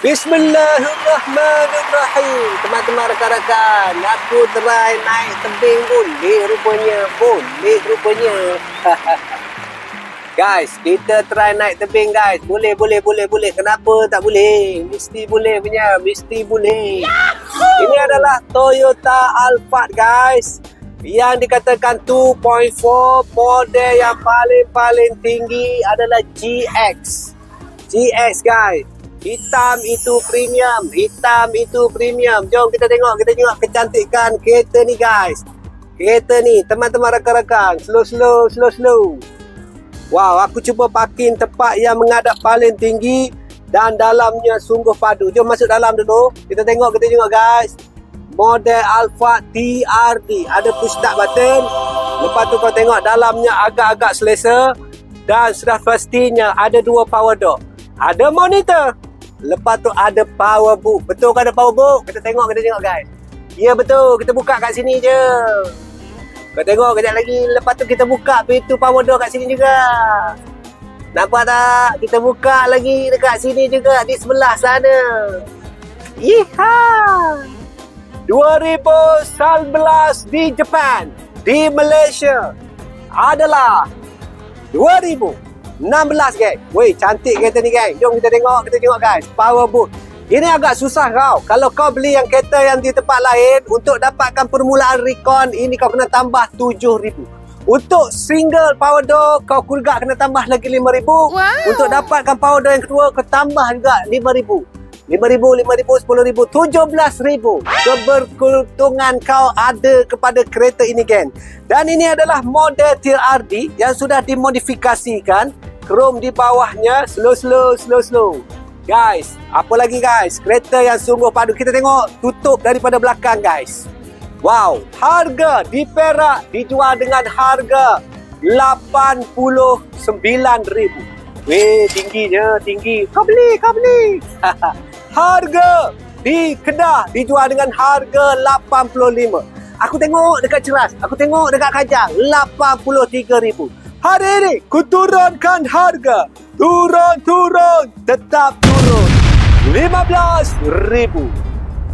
Bismillahirrahmanirrahim. Teman-teman rakan-rakan, aku try naik tebing boleh rupanya. Guys, kita try naik tebing guys. Boleh. Kenapa tak boleh? Mesti boleh punya, mesti boleh. Yahoo! Ini adalah Toyota Alphard guys. Yang dikatakan 2.4, model yang paling tinggi adalah GX. GX guys. Hitam itu premium. Jom kita tengok kecantikan kereta ni guys. Kereta ni teman-teman rakan-rakan, slow. Wow, aku cuba parking tempat yang menghadap paling tinggi dan dalamnya sungguh padu. Jom masuk dalam dulu. Kita tengok guys. Model Alphard TRD, ada push start button. Lepas tu kau tengok dalamnya agak-agak selesa dan sudah pastinya ada 2 power door. Ada monitor. Lepas tu ada power book. Betul kan ada power book? Kita tengok guys. Ya betul, kita buka kat sini je. Kau tengok kejap lagi. Lepas tu kita buka pintu power door kat sini juga. Nampak tak? Kita buka lagi dekat sini juga, di sebelah sana. Yeehaw! 2019 di Jepang, di Malaysia adalah 2016 guys. Woi, cantik kereta ni guys. Jom kita tengok guys. Power boot. Ini agak susah kau. Kalau kau beli yang kereta yang di tempat lain, untuk dapatkan permulaan recon, ini kau kena tambah 7,000. Untuk single power door, kau juga kena tambah lagi 5,000. Wow. Untuk dapatkan power door yang kedua, kau tambah juga 5,000. 5,000, 10,000, 17,000. Keberuntungan kau ada kepada kereta ini geng. Dan ini adalah model TRD yang sudah dimodifikasikan. Chrome di bawahnya, slow. Guys, apa lagi guys? Kereta yang sungguh padu. Kita tengok tutup daripada belakang guys. Wow, harga di Perak dijual dengan harga 89,000. Weh, tinggi. Kau beli. Harga di Kedah dijual dengan harga 85. Aku tengok dekat Ceras, aku tengok dekat Kajang, 83,000. Hari ini ku turunkan harga. Turun, tetap turun. 15,000.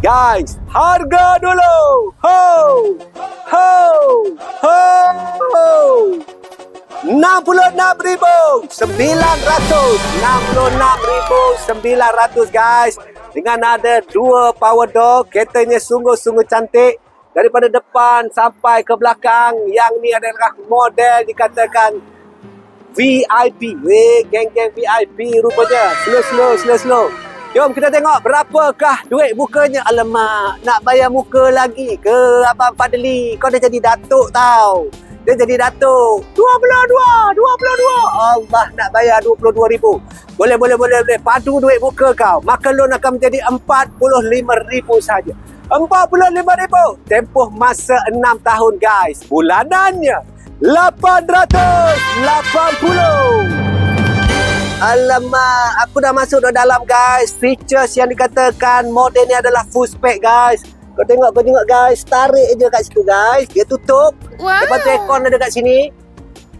Guys, harga dulu. Ho. 66,900. 66,900 guys. Dengan ada 2 power door, keretanya sungguh cantik. Daripada depan sampai ke belakang. Yang ni adalah model dikatakan VIP. Weh, geng-geng VIP rupanya. Slow. Jom kita tengok berapakah duit mukanya. Alamak, nak bayar muka lagi ke Abang Fadli? Kau dah jadi datuk tau. Dia jadi datuk. 22. Allah, nak bayar 22,000. Boleh. Padu duit muka kau. Maka loan akan menjadi 45,000 saja. 45,000. Tempoh masa 6 tahun guys. Bulanannya 880. Alamak, aku dah masuk dalam guys. Features yang dikatakan model ni adalah full spec guys. Kau tengok guys. Tarik je kat situ guys. Dia tutup. Wow. Lepas tu aircon ada kat sini.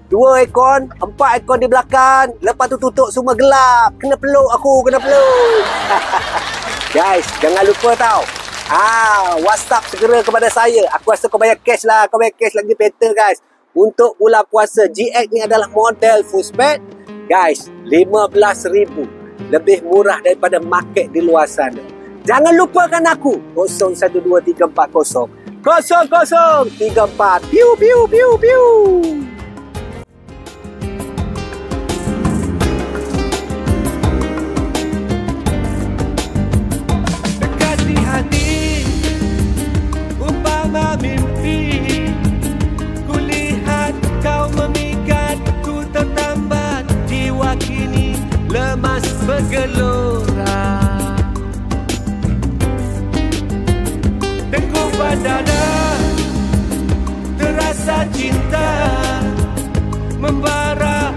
2 aircon, 4 aircon di belakang. Lepas tu tutup semua gelap. Kena peluk. Guys, jangan lupa tau. WhatsApp segera kepada saya. Aku rasa kau bayar cash lah. Kau bayar cash lagi better guys. Untuk bulan puasa, GX ni adalah model full spec. Guys, 15,000. Lebih murah daripada market di luar sana. Jangan lupakan aku. 012340 0034. Piu. Dekat di hati umpama mimpi. Kulihat kau memikat, ku tertambat. Jiwa kini lemas bergelora. Dengkul dada terasa cinta membara